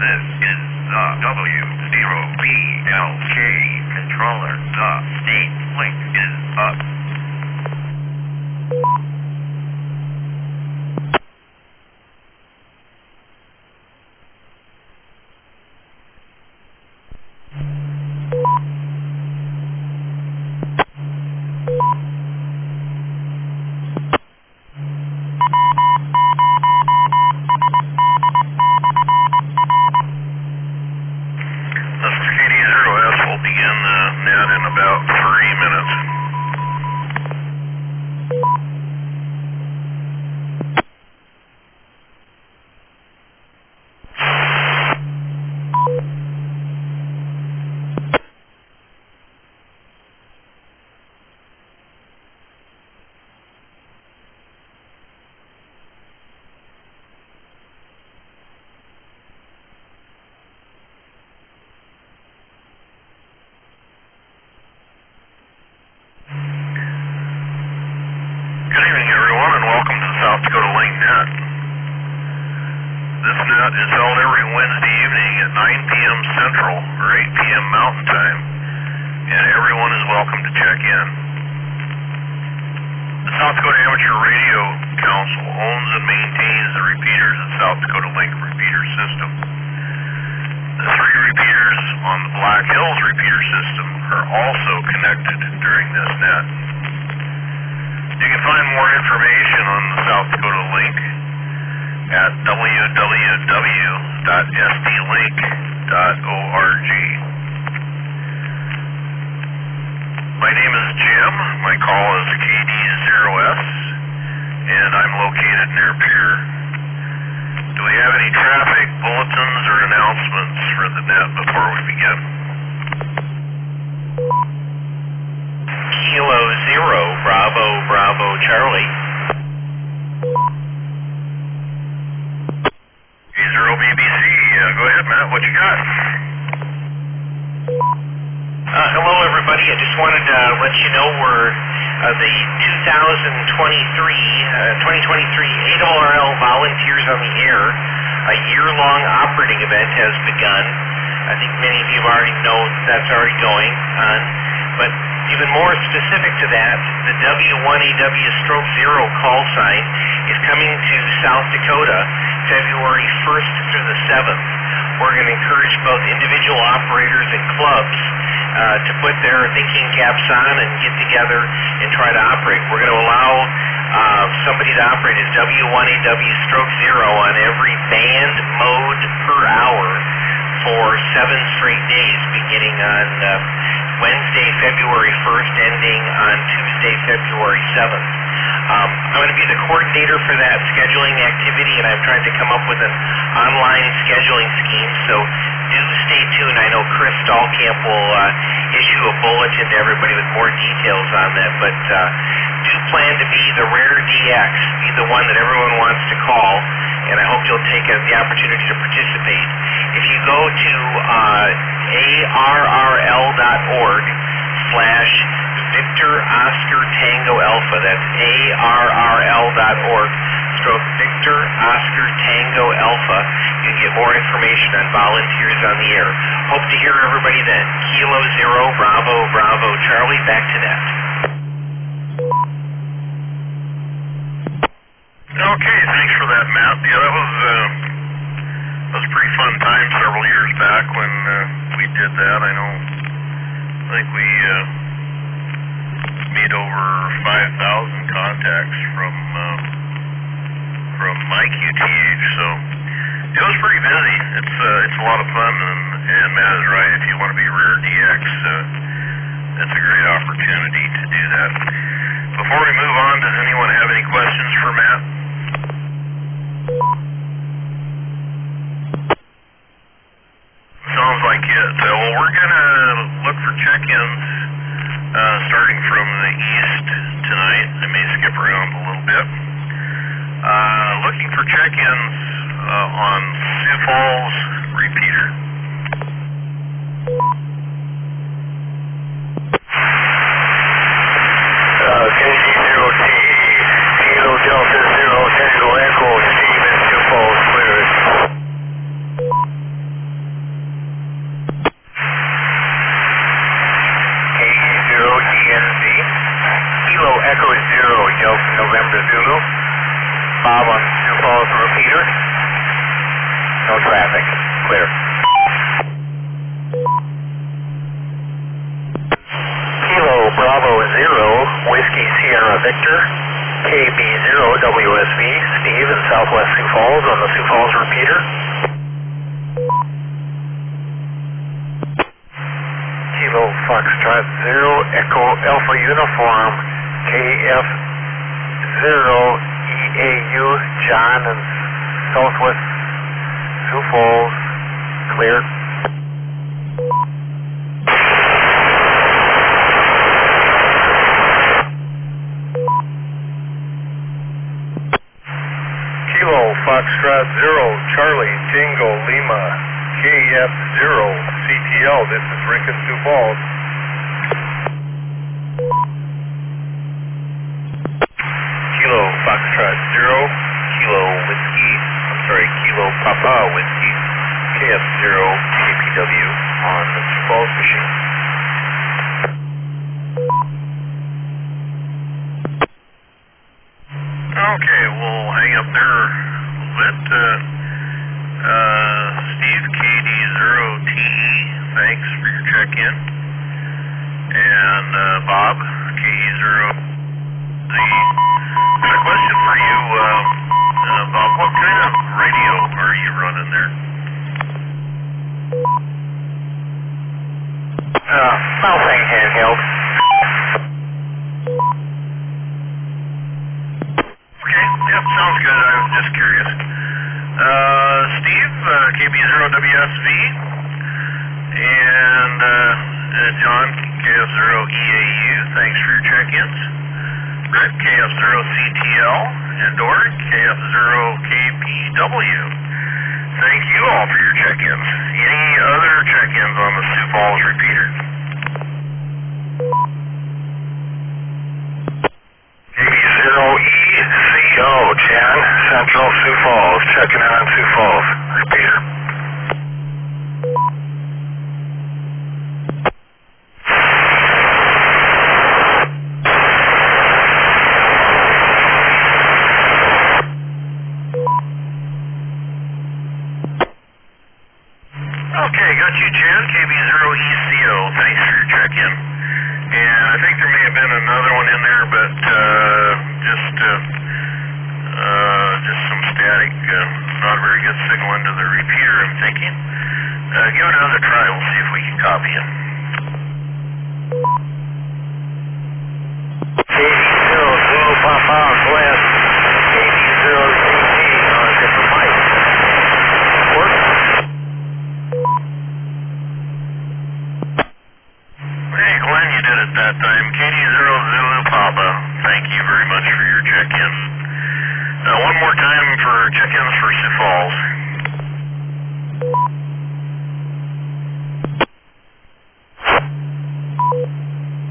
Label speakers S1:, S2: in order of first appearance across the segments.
S1: This is the W0BLK controller. The state link is up. South Dakota Link Net. This net is held every Wednesday evening at 9 p.m. Central or 8 p.m. Mountain Time, and everyone is welcome to check in. The South Dakota Amateur Radio Council owns and maintains the repeaters of South Dakota Link repeater system. The three repeaters on the Black Hills repeater system are also connected during this net. You can find more information on the South Dakota Link at www.sdlink.org. My name is Jim. My call is KD0S, and I'm located near Pier. Do we have any traffic bulletins or announcements for the net before we begin?
S2: Kilo 0, Bravo, Bravo, Charlie.
S1: K0BBC, go ahead, Matt, what you got?
S2: Hello, everybody. I just wanted to let you know we're the 2023 ARRL Volunteers on the Air, a year-long operating event has begun. I think many of you already know that's already going on, but even more specific to that, the W1AW/0 call sign is coming to South Dakota February 1st through the 7th. We're going to encourage both individual operators and clubs to put their thinking caps on and get together and try to operate. We're going to allow somebody to operate as W1AW/0 on every band mode per hour for 7 straight days, beginning on Wednesday, February 1st, ending on Tuesday, February 7th. I'm going to be the coordinator for that scheduling activity, and I'm trying to come up with an online scheduling scheme, so do stay tuned. I know Chris Dahlkamp will issue a bulletin to everybody with more details on that, but do plan to be the rare DX, be the one that everyone wants to call, and I hope you'll take the opportunity to participate. If you go to arrl.org/Victor Oscar Tango Alpha, that's arrl.org/Victor Oscar Tango Alpha, you can get more information on volunteers on the air. Hope to hear everybody then. Kilo 0, Bravo, Bravo, Charlie, back to that.
S1: Okay, thanks for that, Matt. Yeah, that was a pretty fun time several years back when we did that. I think we made over 5,000 contacts from my QTH, so it was pretty busy. It's a lot of fun, and Matt is right. If you want to be rear DX, that's a great opportunity to do that. Before we move on, does anyone have any questions for Matt? Sounds like it. Well, we're going to look for check-ins starting from the east tonight. I may skip around a little bit. Looking for check-ins on Sioux Falls repeater.
S3: KD0TE, Kilo Delta 0, Tango Echo, Steve in Sioux Falls, clear. traffic. Clear. Kilo Bravo 0, Whiskey Sierra Victor, KB0 WSV, Steve in Southwest Sioux Falls on the Sioux Falls repeater. Kilo Foxtrot 0, Echo Alpha Uniform, KF0 EAU, John in Southwest Sioux Falls, clear. Kilo Foxtrot 0, Charlie Tango Lima, KF0 CTL, this is Rick in Sioux Falls.
S2: Kilo Foxtrot 0, Kilo Papa Whiskey, KF0 KPW on the Sioux Falls machine.
S1: Okay, we'll hang up there a little bit. Steve, KD0TE, thanks for your check-in. And Bob, KE0Z. Got a question for you, Bob. What kind of radio are you running there?
S3: Bouncing handheld.
S1: Okay, yep, sounds good. I was just curious. Steve, KB0WSV, and John, KF0EAU, thanks for your check-ins. Rick, KF0CTL, and Dory, KF0KPW. Thank you all for your check-ins. Any other check-ins on the Sioux Falls repeater?
S3: KB0ECO, Jan, Central Sioux Falls, checking on Sioux Falls, repeater.
S1: Okay, got you, Jan, KB0ECO. Thanks for your check-in. And I think there may have been another one in there, but just some static, not a very good signal into the repeater, I'm thinking. Give it another try, we'll see if we can copy it.
S3: KB0 Zulu Papa West, KB0ZT on a different mic. Work?
S1: Hey, Glenn, you did it that time. KD0 Zulu Papa, thank you very much for your check-in. One more time for check-ins for Sioux Falls.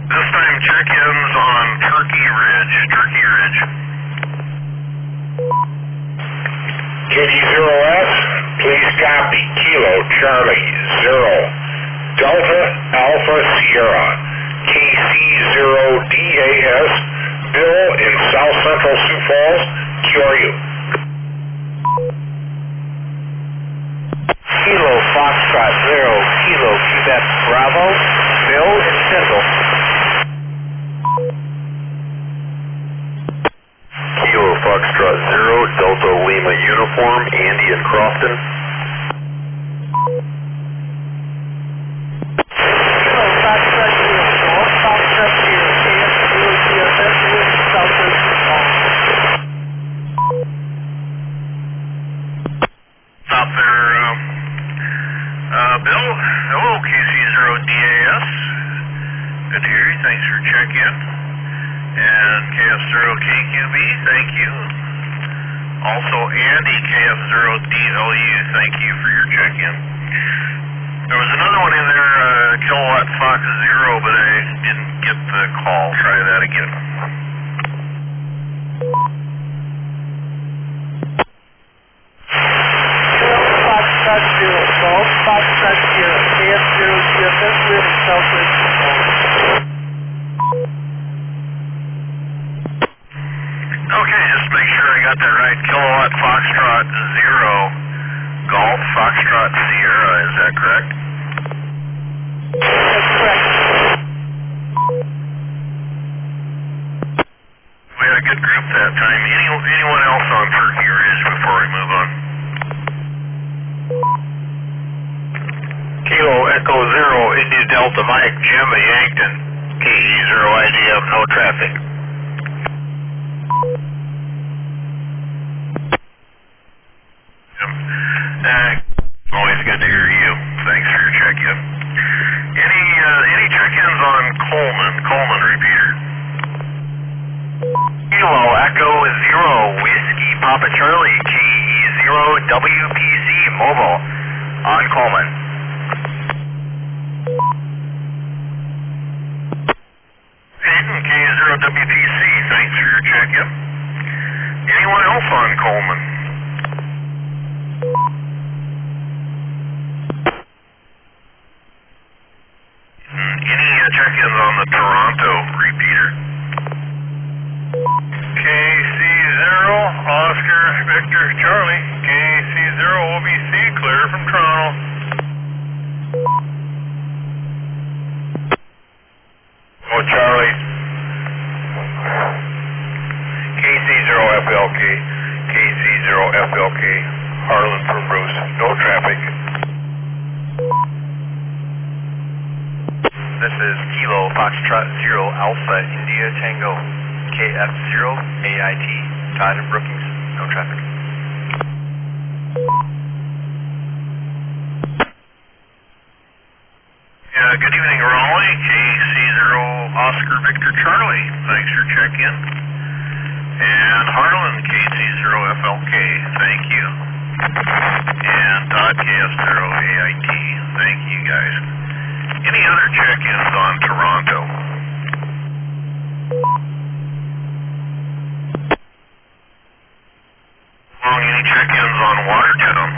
S1: This time check-ins on Turkey Ridge.
S4: KD0S, please copy. Kilo Charlie 0, Delta Alpha Sierra, KC0DAS, Bill in South Central Sioux Falls, QRU.
S3: Kilo Foxtrot 0, Kilo Quebec Bravo, Bill in Central. Kilo Foxtrot 0, Delta Lima Uniform, Andy in Crofton. Kilo Foxtrot 0, Foxtrot 0, KF0DFS, Southwest Sioux Falls.
S1: Stop there, Bill. Hello, KC0DAS. Good to hear you. Thanks for check-in. And KF0KQB, thank you. Also, Andy, KF0DLU, thank you for your check-in. There was another one in there, Kilowatt Fox 0, but I didn't get the call. Try that again.
S3: Foxtrot 0, Golf Foxtrot 0, KF0 GFS, we're in Southwest Sioux Falls.
S1: Okay, just make sure I got that right. Kilowatt Foxtrot 0, Golf Foxtrot Sierra, is that correct?
S5: That's correct.
S1: We had a good group that time. Anyone else on Turkey Ridge before we move on?
S3: Kilo Echo Zero, India Delta Mike, Jim at Yankton. KE0 IDF, no traffic.
S1: Always good to hear you. Thanks for your check-in. Any check-ins on Coleman repeater?
S3: Kilo Echo Zero, Whiskey Papa Charlie, KE0 WPC Mobile, on Coleman.
S1: Hayden, K0 WPC, thanks for your check-in. Anyone else on Coleman? Any check-ins on the Toronto repeater? KC0, Oscar Victor Charlie, KC0 OBC, clear from Toronto.
S3: Oh, Charlie. KC0FLK, KC0FLK, Harlan from Bruce, no traffic.
S6: This is Kilo Foxtrot Zero Alpha India Tango, KF0 AIT, Todd and Brookings, no traffic.
S1: Good evening, Raleigh, KC0 Oscar Victor Charlie, thanks for check-in. And Harlan, KC0FLK, thank you. And Todd, KF0 AIT, thank you guys. Any other check-ins on Toronto? Any check-ins on Watertown?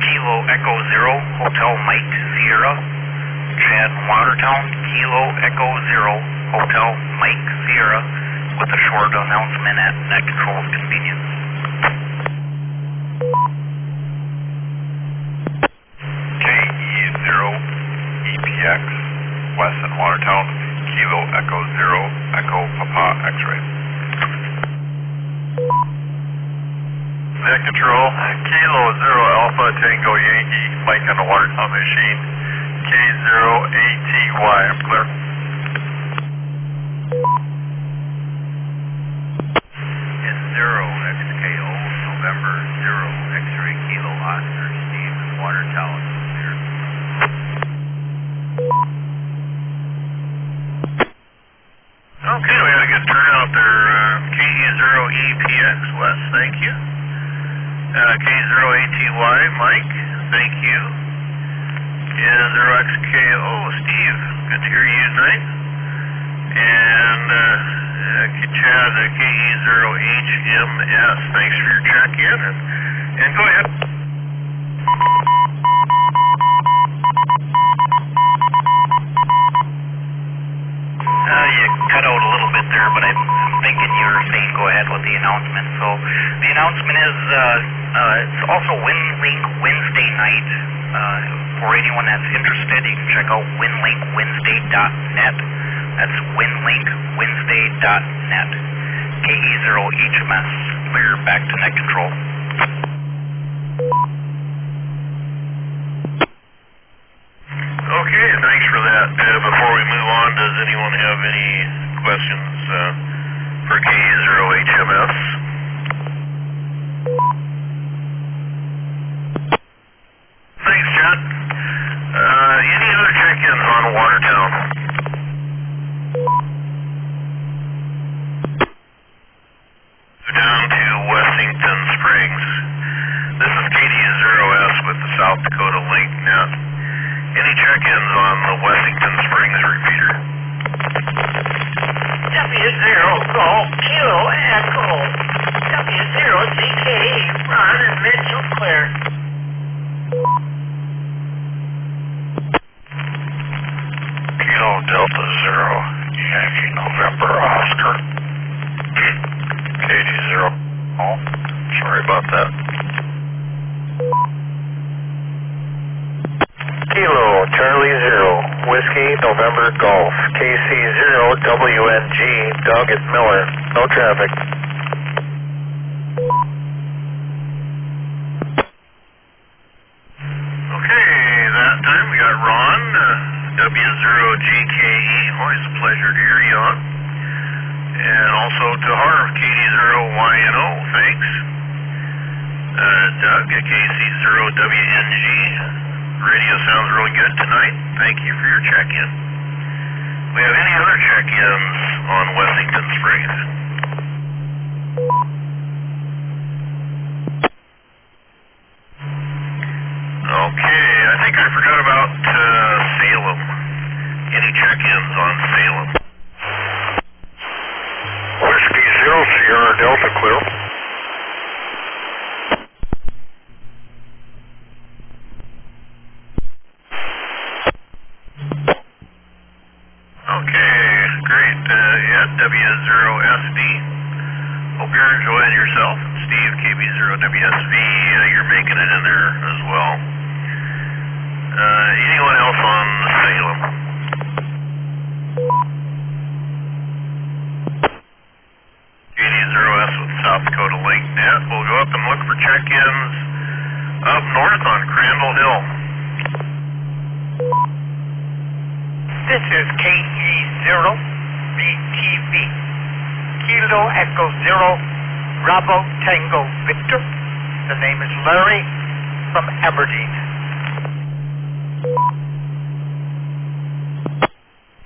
S3: Kilo Echo Zero, Hotel Mike Sierra, Chad Watertown, Kilo Echo Zero, Hotel Mike Sierra, with a short announcement at Net Control's convenience.
S6: KE0 EPX, Weston Watertown, Kilo Echo Zero, Echo Papa X-Ray.
S1: Net Control, Kilo Zero Alpha Tango Yankee, Mike on the Watertown machine, K0ATY, I'm clear.
S3: And 0XKO, November 0, X-Ray Kilo Oscar, Steve in Watertown, clear.
S1: Okay, we had a good turnout there. KE0EPX, Wes, thank you. K0ATY, Mike, thank you. And 0XKO, Steve, good to hear you tonight. And Chad, KE0HMS, thanks for your check-in. And go ahead.
S3: You cut out a little bit there, but I'm thinking you were saying go ahead with the announcement. So the announcement is it's also WinLink Wednesday night. For anyone that's interested, you can check out winlinkwednesday.net. That's winlinkwednesday.net. KE0HMS, clear back to Net Control.
S1: Okay, thanks for that. Before we move on, does anyone have any questions for K0HMS? Thanks, Chad. Any other check-ins on Watertown? Down to Wessington Springs. This is KD0S with the South Dakota Link Net. Any check-ins on the Wessington Springs repeater?
S5: W0 Golf Kilo Echo. W0 CKE, Ron and Mitchell clear.
S3: Kilo Delta Zero, Yankee November Oscar. KD0.
S1: Sorry about that.
S2: Kilo, Charlie 0, Whiskey, November, Golf, KC 0, WNG, Doug at Miller, no traffic.
S1: Okay, that time we got Ron, W0GKE, always a pleasure to hear you on. And also to Harv, KD0YNO, thanks. Doug at KC0WNG. Radio sounds really good tonight. Thank you for your check-in. We have any other check-ins on Wessington Springs? Okay, I think I forgot about Salem. Any check-ins on Salem?
S4: Whiskey 0, Sierra Delta, clear.
S1: Okay, great. W0SD. Hope you're enjoying yourself. Steve, KB0WSV, you're making it in there as well. Anyone else on Salem? KD0S with South Dakota Link Net. We'll go up and look for check-ins up north on Crandall Hill.
S5: This is KE0BTV. Kilo Echo 0, Bravo Tango Victor. The name is Larry from Aberdeen.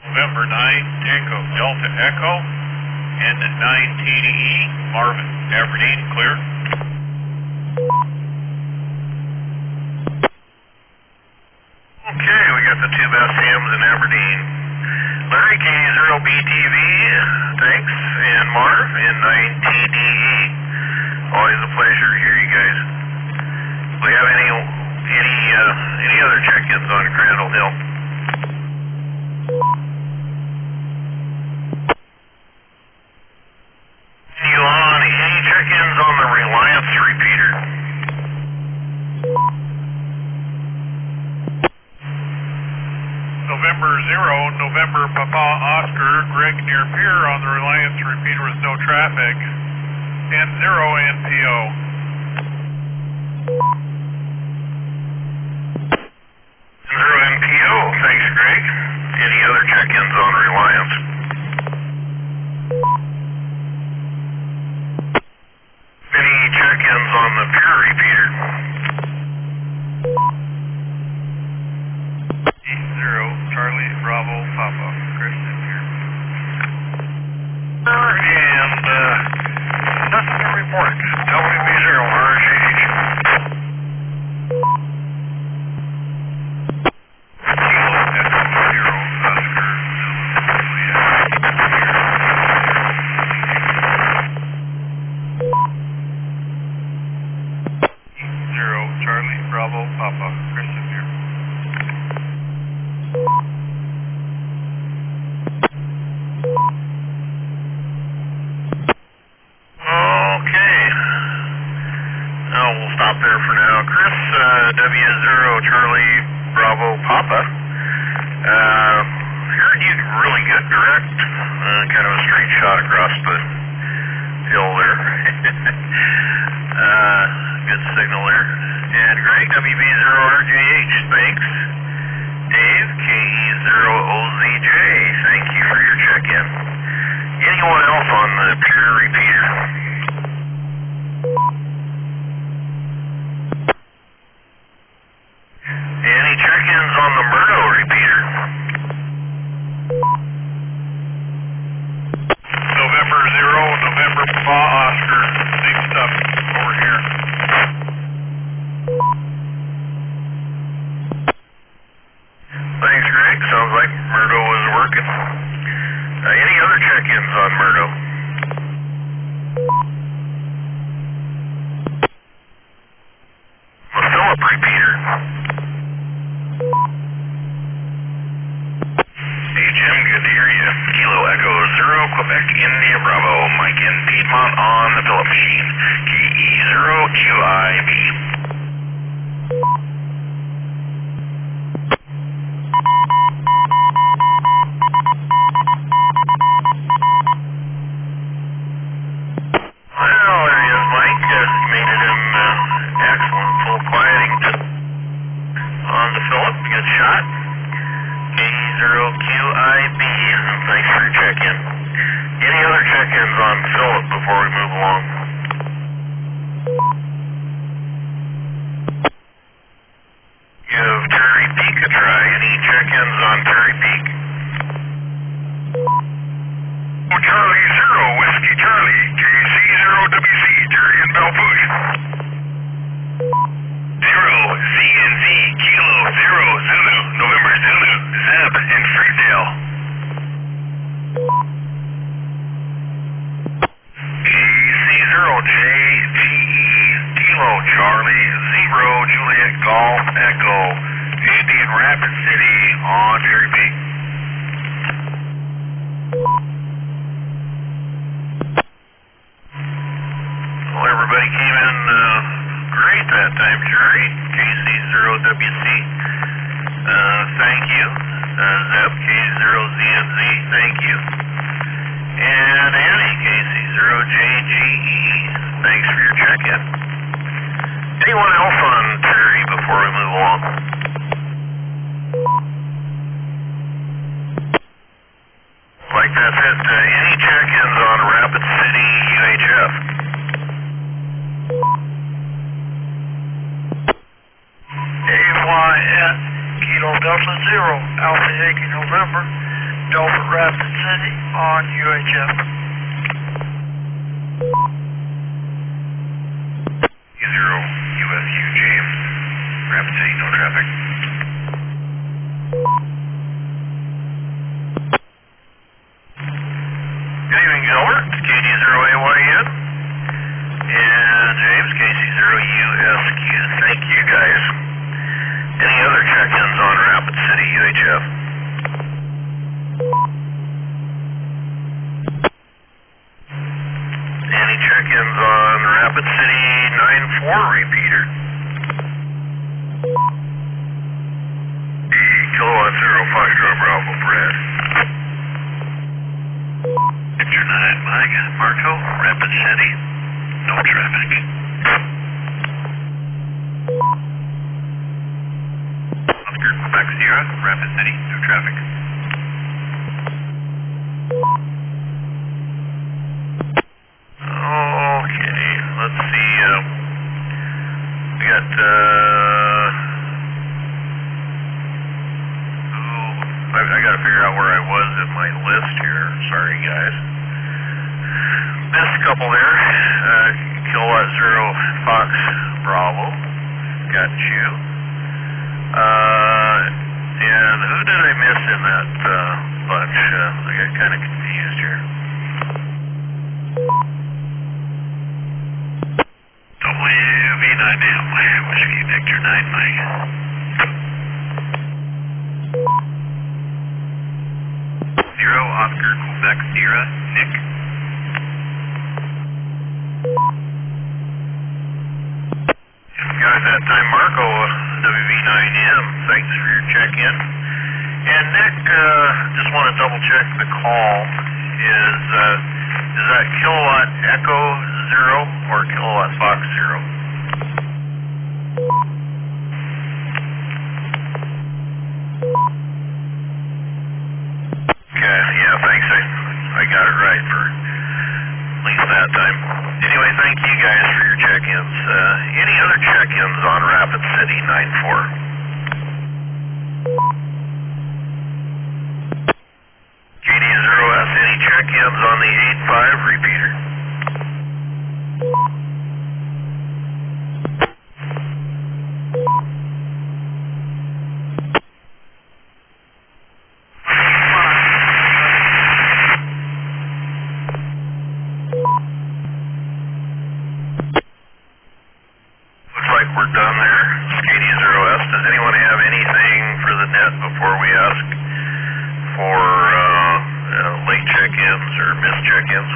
S1: November 9, Tango Delta Echo, and 9 TDE, Marvin, Aberdeen, clear. Okay, we got the two best hams in Aberdeen. Larry, K0BTV, thanks, and Marv, and 9TDE. Always a pleasure to hear you guys. Do we have any other check-ins on Crandall Hill? Elon, any check-ins on the Reliance repeater?
S7: November 0, November Papa Oscar, Greg near Pier on the Reliance repeater with no traffic, and 0 NPO.
S1: Zero NPO, thanks Greg. Any other check-ins on Reliance? Any check-ins on the Pier repeater?
S7: 0, Charlie, Bravo, Papa, Kristen here.
S1: And nothing to report. WB0, RGH. Kilo Echo 0, Oscar, Juliet.
S7: 0, Charlie, Bravo, Papa, Kristen here.
S1: Okay. Now we'll stop there for now. Chris, W0 Charlie Bravo Papa. Heard you really good direct. Kind of a straight shot across the hill there. Good signal there. And Greg, WB0RJH, thanks. Dave, KE0OZJ, thank you for your check-in. Anyone else on the Pier repeater? Any check-ins on the Murdo repeater?
S7: November 0, November Papa Oscar, same stuff over here.
S1: Thanks, Greg. Sounds like Murdo is working. Any other check-ins on Murdo? Philip repeater. Hey, Jim, good to hear you. Kilo Echo 0, Quebec, India Bravo, Mike in Piedmont on the Phillip machine, KE0QIB. Well, there he is, Mike. You made it in excellent full quieting on the Phillip. Good shot. KE0QIB. Thanks for your check-in. Any other check-ins on Phillip before we move along? Give Terry Peak a try. Any check-ins on Terry Peak? Charlie 0, Whiskey Charlie, KC0WC, Terry in Belfouche. 0, ZNZ, Kilo 0, Zulu, November Zulu, Zeb in Freesdale. KC0JGE, Kilo Charlie, 0, Juliet Golf, Echo, Indian Rapid City on Cherry Peak. Well, everybody came in great that time, Jerry. KC0WC, thank you. Zeb, K0ZNZ, thank you. And Annie, KC0JGE, thanks for your check-in. Anyone else on Terry before we move along? Like that's it. Any check-ins on Rapid City UHF?
S5: AYN, Kilo Delta 0, Alpha Yankee November, Delta Rapid City on UHF.
S1: E0 USU James, Rapid City, no traffic. Good evening, Gilbert. It's KD0AYN. And James, KC0USQ. Thank you, guys. Any other check-ins on Rapid City UHF? Any check-ins on Rapid City 9-4 repeater? Kilowatt 0, Foxtrot Bravo, Brad. Victor 9, Mike, Marco, Rapid City, no traffic. Oscar, Quebec, Sierra, Rapid City, no traffic. Okay, let's see, we got, I gotta figure out where I was in my list here, sorry guys. Missed a couple there, Kilowatt 0, Fox, Bravo, got you. And who did I miss in that bunch? I got kind of confused here. WV9M, Whiskey Victor 9, Mike. Oscar, Quebec, Sierra, Nick. Guys, that time Marco, WV9M, thanks for your check-in. And Nick, just want to double check the call. Is that Kilowatt Echo 0 or Kilowatt Fox 0? I got it right for at least that time. Anyway, thank you guys for your check-ins. Any other check-ins on Rapid City 9-4? KD0S, any check-ins on the 8-5 repeater? We're done there. KD0S, does anyone have anything for the net before we ask for late check-ins or missed check-ins.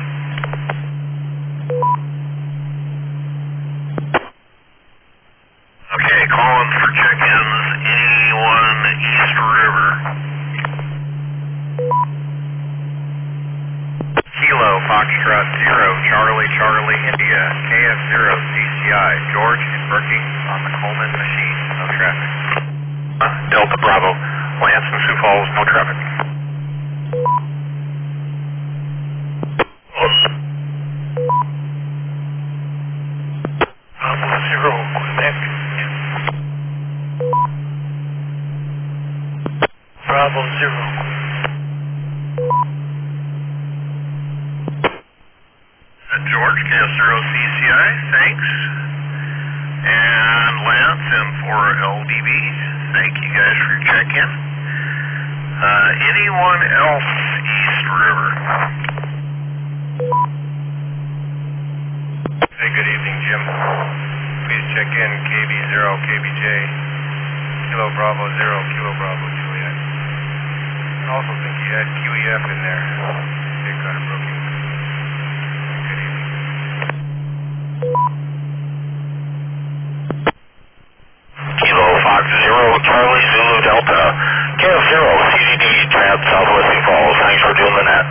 S1: Okay, calling for check-ins. Anyone East River?
S6: Kilo, Foxtrot 0, Charlie, Charlie, India, KF0, CCI, George and Brookings on the Coleman machine, no traffic.
S1: Delta Bravo, Lance and Sioux Falls, no traffic.
S5: Bravo 0, Quebec. Bravo 0.
S1: George, KF0 CCI, thanks. And Lance M4LDB, thank you guys for your check-in. Anyone else East River?
S6: Hey, good evening, Jim. Please check in KB0, KBJ, Kilo Bravo 0, Kilo Bravo Juliet. I also think you had QEF in there. Big kind of Brookings. Good evening.
S1: Kilo Fox 0, Charlie Zulu Delta, KF0, CDD, Trans Southwest Sioux Falls, thanks for doing the net.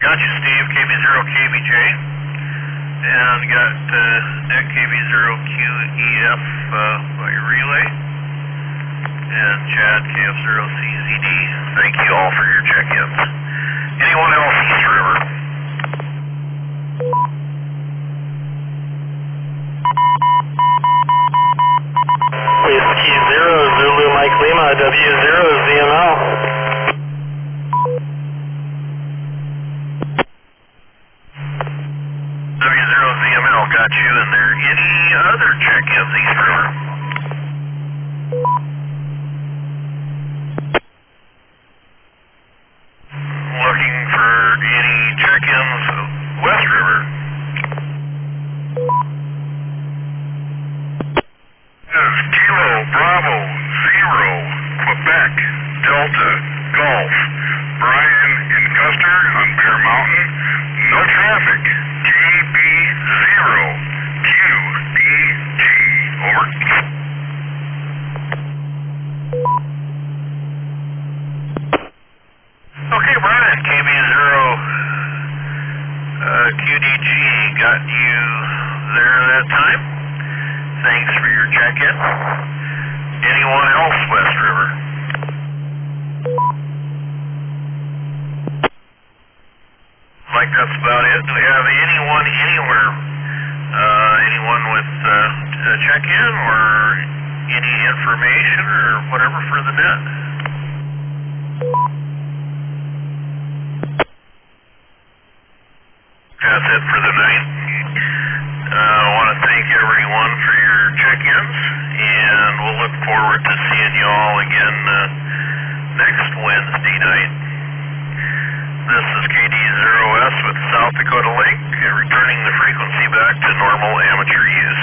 S1: Gotcha, Steve, KB0, KBJ, and got net KB0QEF by relay, and Chad, KF0, CZD, thank you all for your check-ins. Anyone else East River?
S8: Whiskey 0, Zulu Mike Lima, W0, ZML.
S1: W0 ZML, got you in there. Any other check-ins East River? Looking for any check-ins West River? Kilo Bravo 0, Quebec, Delta, Golf. Brian in Custer on Bear Mountain. No traffic. KB0, QDG. Over. Okay, Brian, KB0, QDG, got you there that time. Thanks for your check-in. Anyone else West River? Like that's about it. Do we have anyone anywhere? Anyone with a check-in or any information or whatever for the net? That's it for the night. I want to thank everyone for your check-ins, and we'll look forward to seeing you all again next Wednesday night. This is KD0S with South Dakota Link, returning the frequency back to normal amateur use.